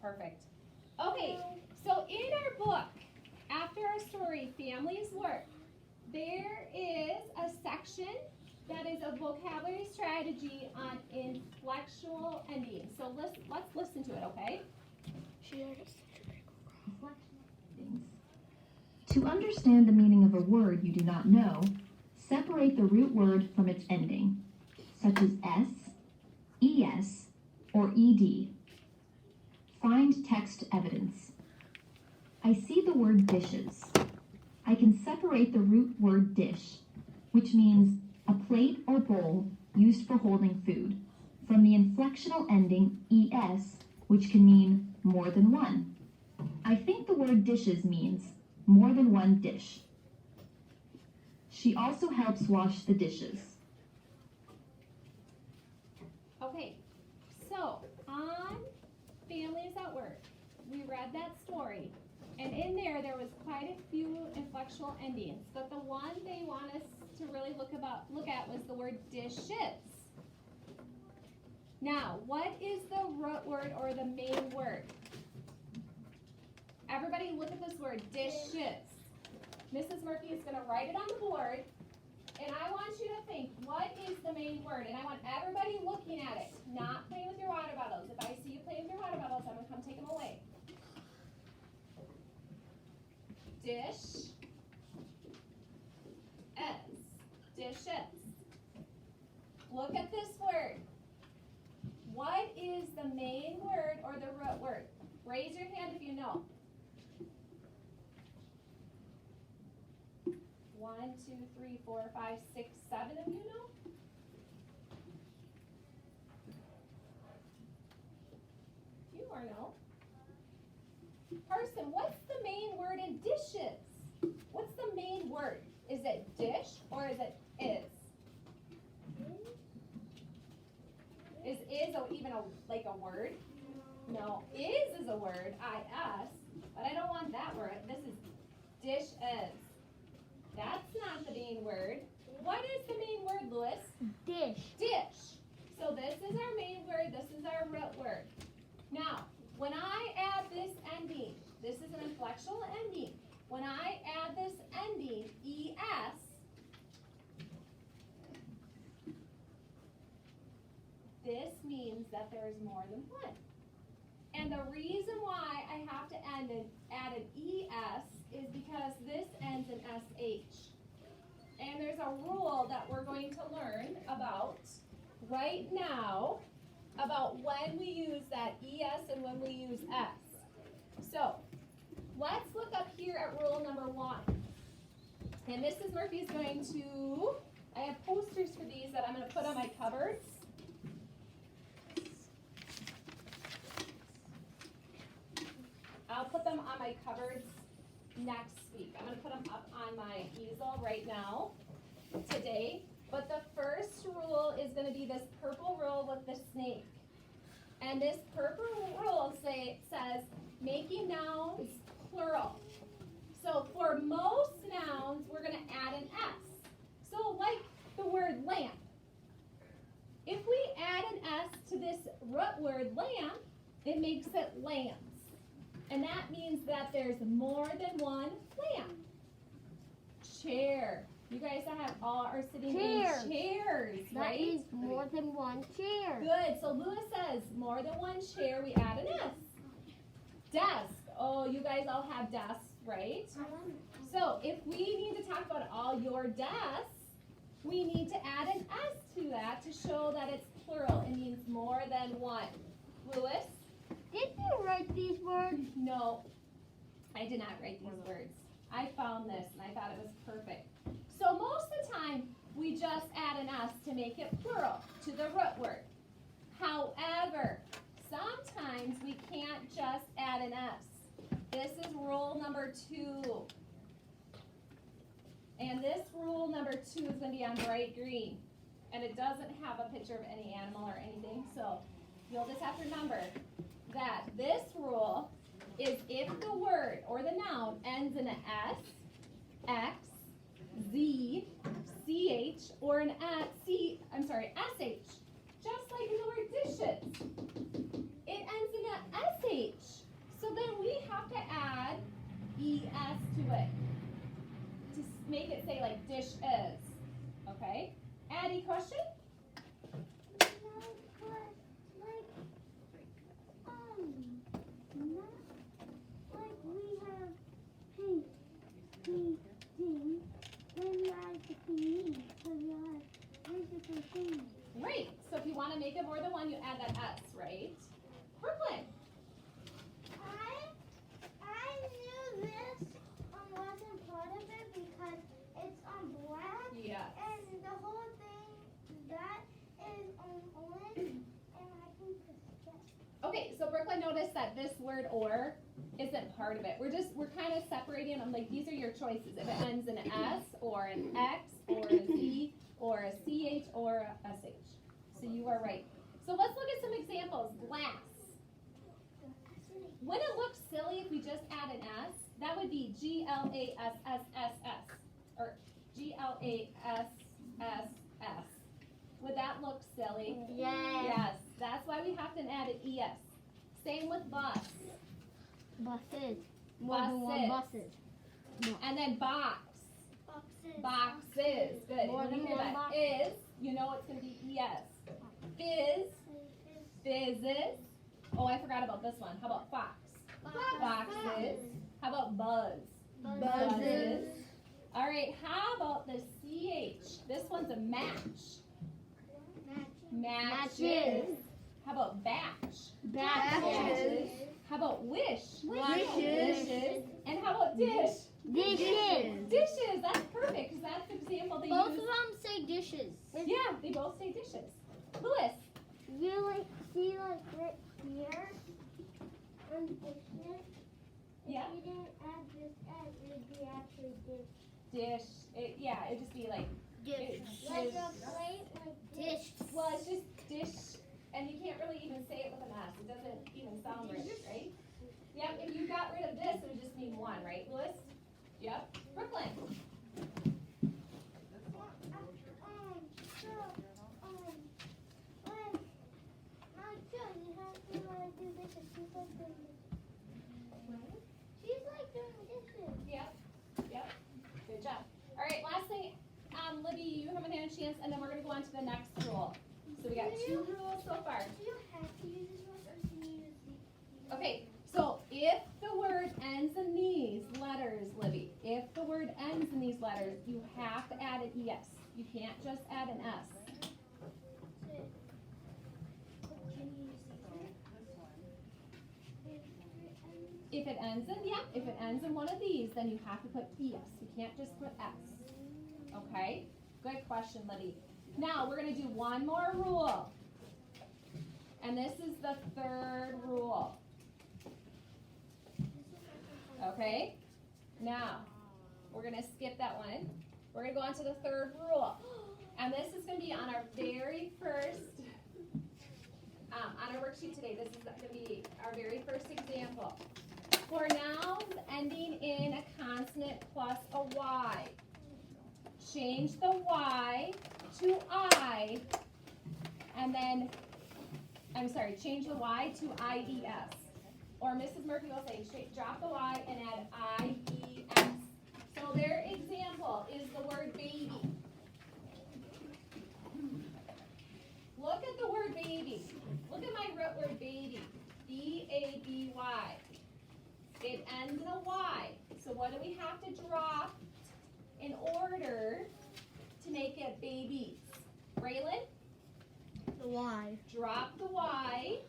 Perfect. Okay, so in our book, after our story, Families Work, there is a section that is a vocabulary strategy on inflectional endings. So let's listen to it, okay? To understand the meaning of a word you do not know, separate the root word from its ending, such as s, es, or ed. Find text evidence. I see the word dishes. I can separate the root word dish, which means a plate or bowl used for holding food, from the inflectional ending es, which can mean more than one. I think the word dishes means more than one dish. She also helps wash the dishes. Okay, so on Families at Work, we read that story, and in there was quite a few inflectional endings, but the one they want us to really look at was the word dishes. Now, what is the root word or the main word? Everybody look at this word, dishes. Mrs. Murphy is going to write it on the board, and I want you to think, what is the main word? And I want everybody looking at it, not playing with your water bottles. If I see you playing with your water bottles, I'm going to come take them away. Dish, dishes. Look at this word. What is the main word or the root word? Raise your hand if you know. 1, 2, 3, 4, 5, 6, 7 of you know? You more know. Carson, what's the main word in dishes? What's the main word? Is it dish or is it is? Is even like a word? No, is a word, I-S, but I don't want that word. This is dish is. That's not the main word. What is the main word, Louis? Dish. Dish. So this is our main word, this is our root word. Now, when I add this ending, this is an inflectional ending. When I add this ending, es, this means that there is more than one. And the reason why I have to add an es is because this ends in sh. And there's a rule that we're going to learn about right now about when we use that es and when we use s. So let's look up here at rule number 1. And Mrs. Murphy is going to, I have posters for these that I'm going to put on my cupboards. I'll put them on my cupboards next week. I'm going to put them up on my easel right now, today. But the first rule is going to be this purple rule with the snake. And this purple rule says making nouns plural. So for most nouns, we're going to add an S. So like the word lamp. If we add an S to this root word lamp, it makes it lambs. And that means that there's more than one lamp. Chair. You guys are sitting in chairs, right? That is more than one chair. Good. So Lewis says more than one chair, we add an S. Desk. Oh, you guys all have desks, right? So if we need to talk about all your desks, we need to add an S to that to show that it's plural. It means more than one. Lewis? Did you write these words? No, I did not write these words. I found this and I thought it was perfect. So most of the time, we just add an S to make it plural to the root word. However, sometimes we can't just add an S. This is rule number 2. And this rule number 2 is going to be on bright green. And it doesn't have a picture of any animal or anything, so you'll just have to remember that this rule is if the word or the noun ends in an S, X, Z, CH, or an SH, just like in the word dishes. It ends in an SH. notice that this word or isn't part of it. We're kind of separating them. Like, these are your choices. If it ends in an S or an X or a Z or a CH or a SH. So you are right. So let's look at some examples. Glass. Wouldn't it look silly if we just add an S? That would be GLASSSS or GLASSS. Would that look silly? Yes. Yes. That's why we have to add an ES. Same with bus. Buses. More than one buses. And then box. Boxes. Boxes. Good. More When than you hear one that box. is, you know it's going to be ES. Fizz. Fizzes. Oh, I forgot about this one. How about fox? Foxes. How about buzz? Buzzes. All right, how about the CH? This one's a match. Matches. How about batch? Batches. How about wish? Wishes. And how about dish? Dishes. Dishes. That's perfect because that's the example they Both of use. them say dishes. Yeah, they both say dishes. Lewis. You like see like right here on dishes. Yeah. If you didn't add this S, it would be actually dish. Dish. It'd just be like Dish. Like a plate, like dish. well, it's just dish, and you can't really even say it with an S. It doesn't even sound right, right? Yep. If you got rid of this, it would just mean one, right, Lewis? Yep. Brooklyn. She's like doing dishes. Yep. Good job. All right. Last thing, Libby, you haven't had a chance, and then we're gonna go on to the next rule. So we got 2 rules so far. Do you have to use this one or can you use the Okay. So if the word ends in these letters, Libby, if the word ends in these letters, you have to add an ES. You can't just add an S. If it ends in one of these, then you have to put ES. You can't just put S. Okay? Good question, Libby. Now we're gonna do one more rule. And this is the 3rd rule. Okay? Now, we're gonna skip that one. We're gonna go on to the 3rd rule. And this is gonna be on our very first, on our worksheet today. This is gonna be our very first example. For nouns ending in a consonant plus a Y, change the Y to I, and then, change the Y to IES. Or Mrs. Murphy will say, drop the Y and add IES. So their example is the word baby. Look at the word baby. Look at my root word baby. B-A-B-Y. It ends in a Y. So what do we have to drop in order to make it babies? Raylan? The Y. Drop the Y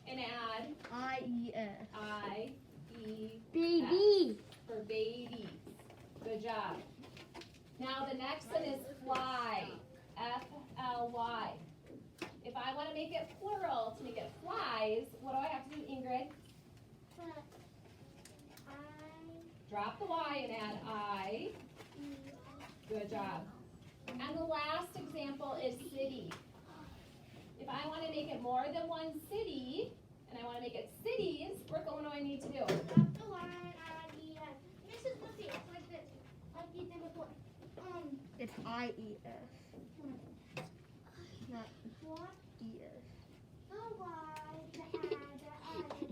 and add I-E-S. I-E-S. Baby. For babies. Good job. Now the next one is fly. F-L-Y. If I want to make it plural, to make it flies, what do I have to do, Ingrid? Drop the Y and add I. Good job. And the last example is city. If I want to make it more than one city, and I want to make it cities, Brooklyn, what do I need to do? Drop the Y and add E-S. Mrs. Murphy, it's like this. Like you did before. It's I-E-S. Not what? E-S. The Y, the I, the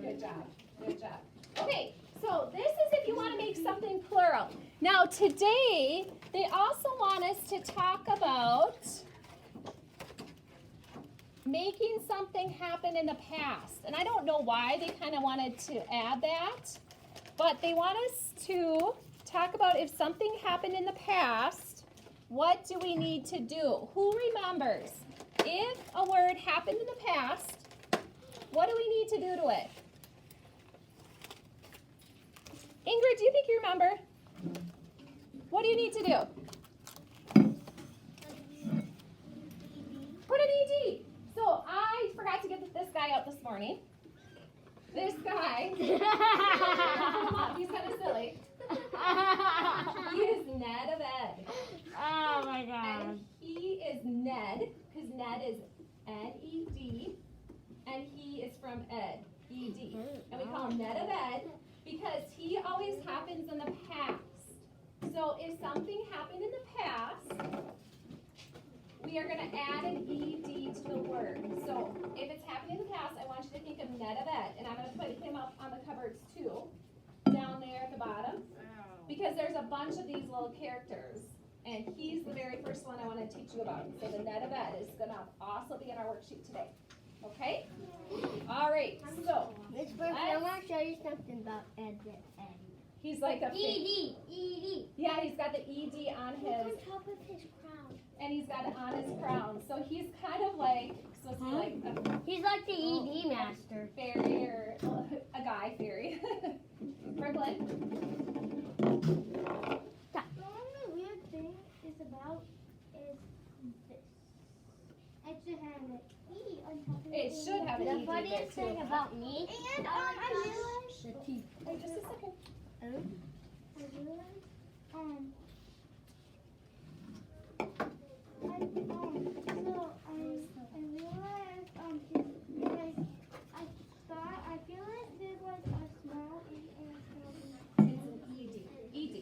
Good job. Good job. Okay, so this is if you want to make something plural. Now today, they also want us to talk about making something happen in the past. And I don't know why they kind of wanted to add that, but they want us to talk about if something happened in the past, what do we need to do? Who remembers? If a word happened in the past, what do we need to do to it? Ingrid, do you think you remember? What do you need to do? Put an ED. So I forgot to morning. This guy, he's kind of silly. He is Ned of Ed. Oh my god. And he is Ned, because Ned is N-E-D, and he is from Ed, E-D. And we call him Ned of Ed because he always happens in the past. So if something happened in the past, we are going to add an ED to the word. So if it's happened in the past, I want you to think of Ned of Ed. And I'm going to put him up on the cupboards too, down there at the bottom. Because there's a bunch of these little characters. And he's the very first one I want to teach you about. So the Ned of Ed is going to also be in our worksheet today. Okay? All right. So Miss Murphy, I want to show you something about Ed. he's like a E-D. E-D. yeah, he's got the ED on Look his, on top of his crown. and he's got it on his crown. So he's kind of like, supposed to be like a He's like the ED master. fairy or a guy fairy. Brooklyn? The only weird thing is about is this. It should have an E on top of it. It should have an The ED there funniest thing too. about me, and I realized, Wait just a second. I realized, I feel like there's like a small E and a small B. It's an ED. ED.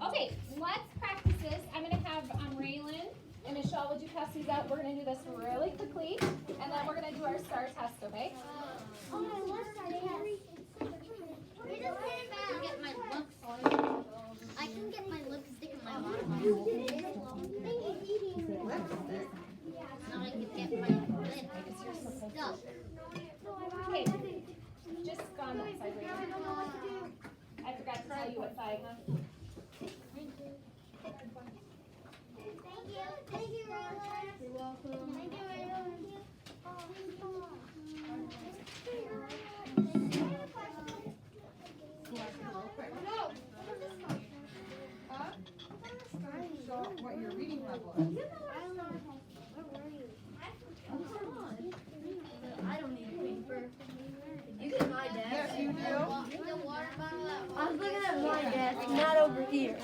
Okay, let's practice this. I'm going to have Raylan and Michelle, would you pass these out? We're going to do this really quickly, and then we're going to do our STAR test, okay? Oh, I love that. I can get my lipstick in my water Thank bottle. you. Now I can get my lip stuck. Okay, just go on that side, Raylan. I forgot to tell you what side, huh? Thank you, Raylan. You're welcome. Thank you, Raylan. Show what your reading level is. I don't need a paper. You get my desk. Yes, you do. The water bottle I was looking at my desk, not over here.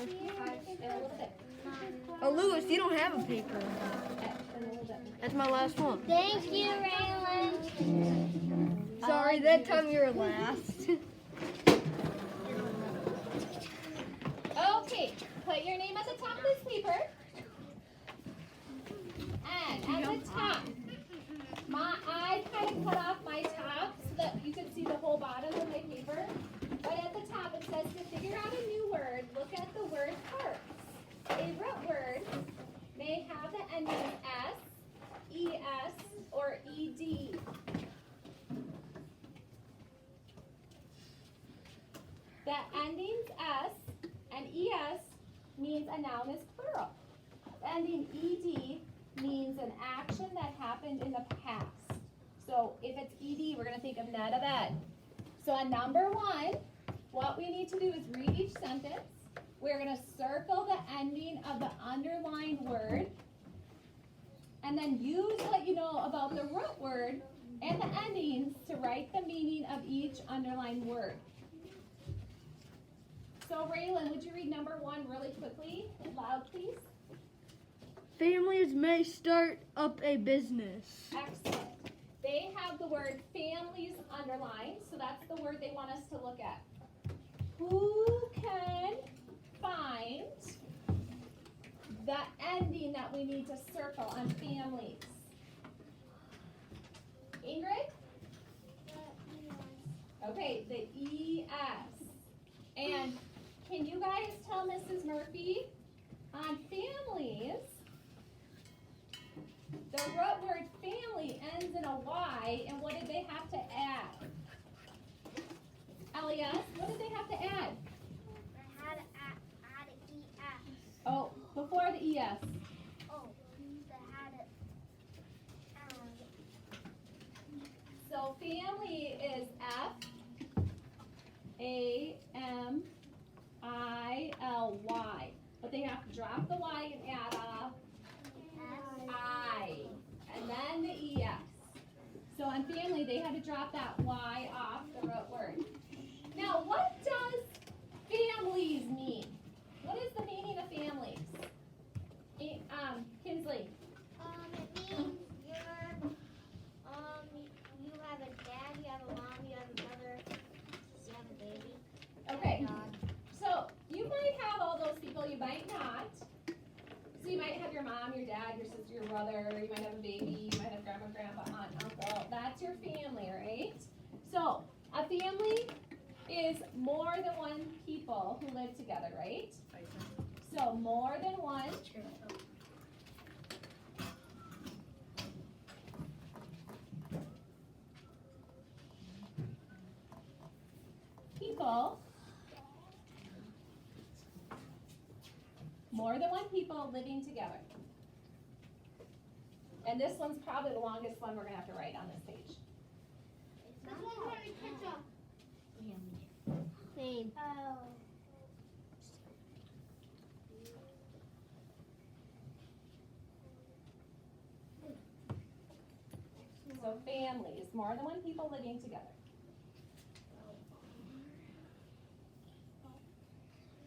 Oh, Lewis, you don't have a paper. That's my last one. Thank you, Raylan. Sorry, that time you were last. Okay, put your name at the top of this paper. And at the top, I kind of cut off my top so that you could see the whole bottom of my paper. But at the top it says to figure out a new word, look at the word parts. A root word may have the endings S, ES, or ED. The endings S and ES means a noun is plural. The ending ED means an action that happened in the past. So if it's ED, we're going to think of Ned of Ed. So on number 1, what we need to do is read each sentence. We're going to circle the ending of the underlined word. And then use what you know about the root word and the endings to write the meaning of each underlined word. So Raylan, would you read number 1 really quickly, loud please? Families may start up a business. Excellent. They have the word families underlined, so that's the word they want us to look at. Who can find the ending that we need to circle on families? Ingrid? Okay, the ES. And can you guys tell Mrs. Murphy on families, the root word family ends in a Y, and what did they have to add? Elias, what did they have to add? I had to add an ES. Oh, before the ES. Oh, I had it. So family is FAMILY. But they have to drop the Y and add a I. And then the ES. So on family, they had to drop that Y off the root word. Now, what does families mean? What is the meaning of families? Kinsley. It means you have a dad, you have a mom, you have a brother, you have a baby. Okay. And a dog. So, you might have all those people, you might not. So you might have your mom, your dad, your sister, your brother, you might have a baby, you might have grandma, grandpa, aunt, uncle. That's your family, right? So, a family is more than one people who live together, right? So, more than one people, more than one people living together. And this one's probably the longest one we're gonna have to write on this page. Same. Oh. So families, more than one people living together.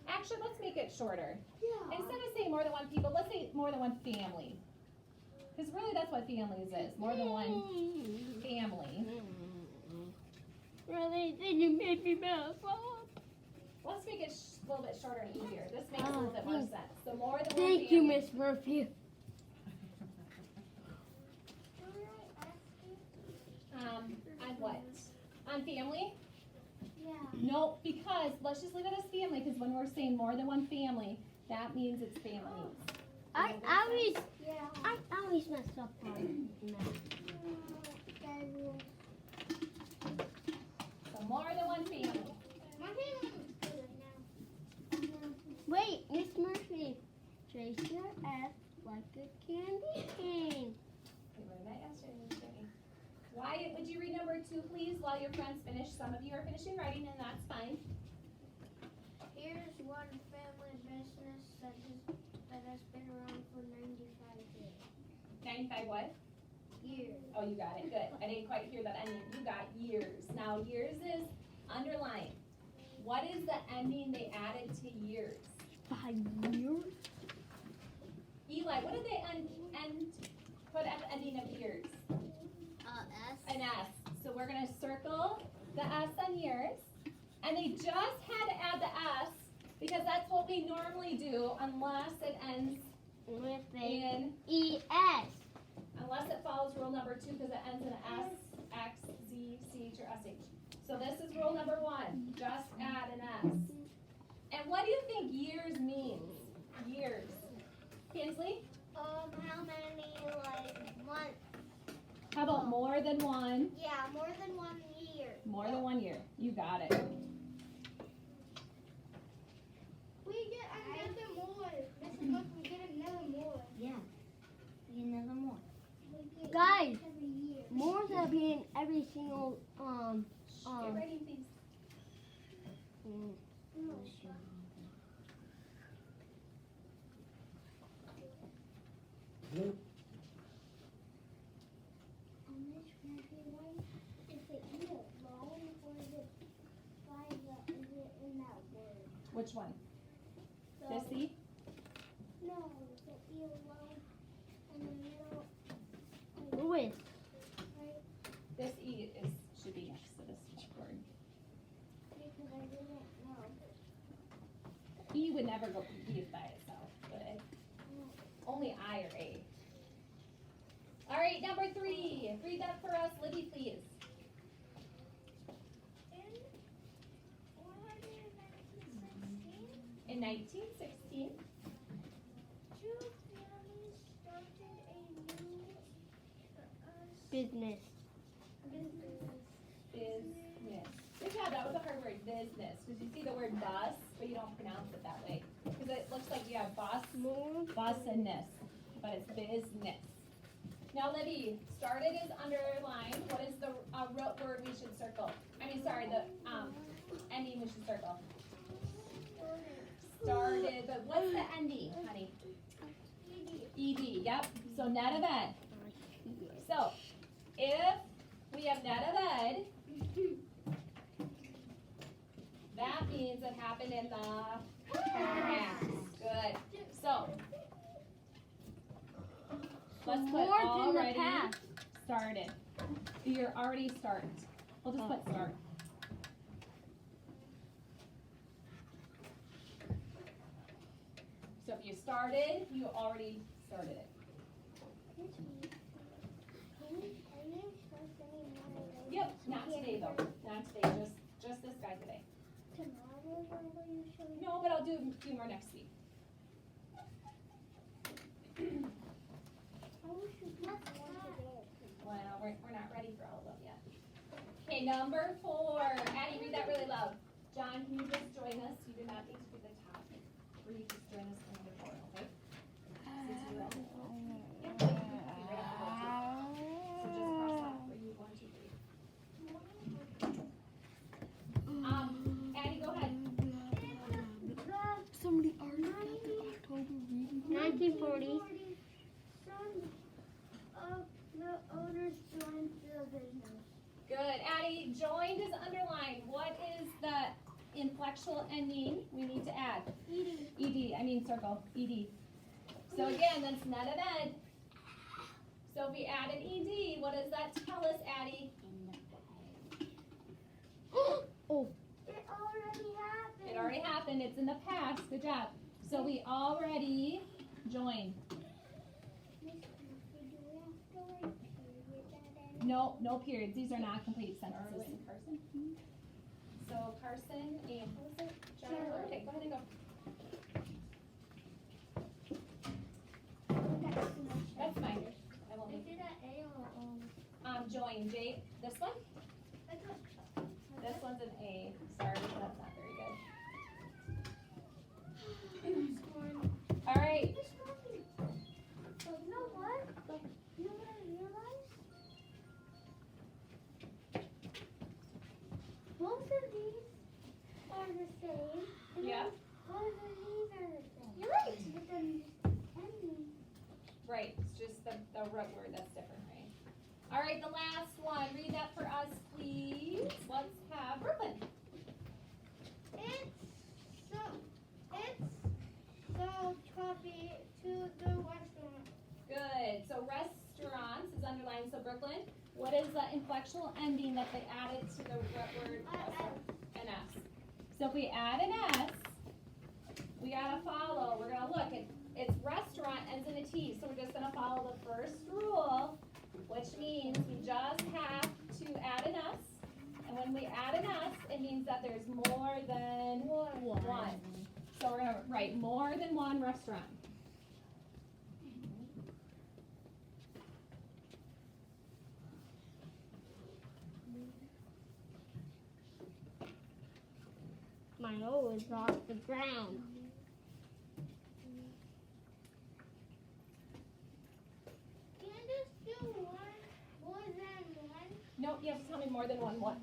Actually, let's make it shorter. Yeah. Instead of saying more than one people, let's say more than one family. Because really that's what families is, more than one family. Really? Then you made me mess up. Let's make it a little bit shorter and easier. This makes a little bit more sense. So more than one Thank family. you, Miss Murphy. On what? On family? Yeah. No, because let's just leave it as family, because when we're saying more than one family, that means it's families. I always mess up on math. So more than one family. Wait, Miss Murphy, trace your F like a candy cane. Okay, what did I ask you? Why would you read number 2, please, while your friends finish? Some of you are finishing writing, and that's fine. Here's one family business that has been around for 95 years. 95 what? Years. Oh, you got it. Good. I didn't quite hear that ending. You got years. Now, years is underlined. What is the ending they added to years? 5 years? Eli, what did they put at the ending of years? S. An S. So we're going to circle the S on years. And they just had to add the S because that's what we normally do unless it ends With in, ES. unless it follows rule number 2 because it ends in S, X, Z, CH, or SH. So this is rule number 1. Just add an S. And what do you think years means? Years. Kinsley? How many, months? How about more than one? Yeah, more than 1 year. More than 1 year. You got it. We get another more. Mrs. Buck, we get another more. Yeah. Another more. Guys, Every year. more than being every single, Get ready, please. Which one? This E? No, the E alone in the middle. Louis. This E should be next to this word. Because I didn't know. E would never go E by itself, would it? Only I or A. All right, number 3. Read that for us, Libby, please. In 1916, Two families started a new business. business. Good job, that was a hard word, business. Because you see the word bus, but you don't pronounce it that way. Because it looks like you have bus, business, but it's business. Now, Libby, started is underlined. What is the root word we should circle? The ending we should circle. Started, but what's the ending, honey? ED, yep. So net event. So, if we have net of ed. That means it happened in the past. Good. So, let's put More than the already past. started. You're already start. We'll just put start. So if you started, you already started it. Yep, not today though. Not today, just this guy today. No, but I'll do more next week. Well, we're not ready for all of them yet. Okay, number 4. Addie, read that really loud. John, can you just join us? You do not need to be the top. Or you just join us for number 4, okay? Since you're at the top. Yep, you can be right up the board too. So just cross off where you 1, 2, 3. Addie, go ahead. Somebody already got the October reading. 1940. Some of the owners joined the business. Good. Addie, joined is underlined. What is the inflectional ending we need to add? Circle. Ed. So again, that's net of ed. So if we add an ed, what does that tell us, Addie? Oh. It already happened. It already happened. It's in the past. Good job. So we already joined. No, no periods. These are not complete sentences. Carson? So Carson and what was it? John? Okay, go ahead and go. That's fine. I won't make it. Join. J. This one? This one's an A. Sorry, that's not very good. All right. So you know what? You know what I realized? Both of these are the same. And Yeah. then both of these are the same. You're right. But then ending. Right. It's just the root word that's different, right? All right. The last one. Read that for us, please. Let's have Brooklyn. It's so coffee to the restaurant. Good. So restaurants is underlined. So Brooklyn, what is the inflectional ending that they added to the word an S? So if we add an S, we gotta follow. We're gonna look. It's restaurant ends in a T. So we're just gonna follow the first rule, which means we just have to add an S. And when we add an S, it means that there's more than one. So we're gonna write more than one restaurant. My nose is off the ground. Can I just do one more than one? Nope, you have to tell me more than one what.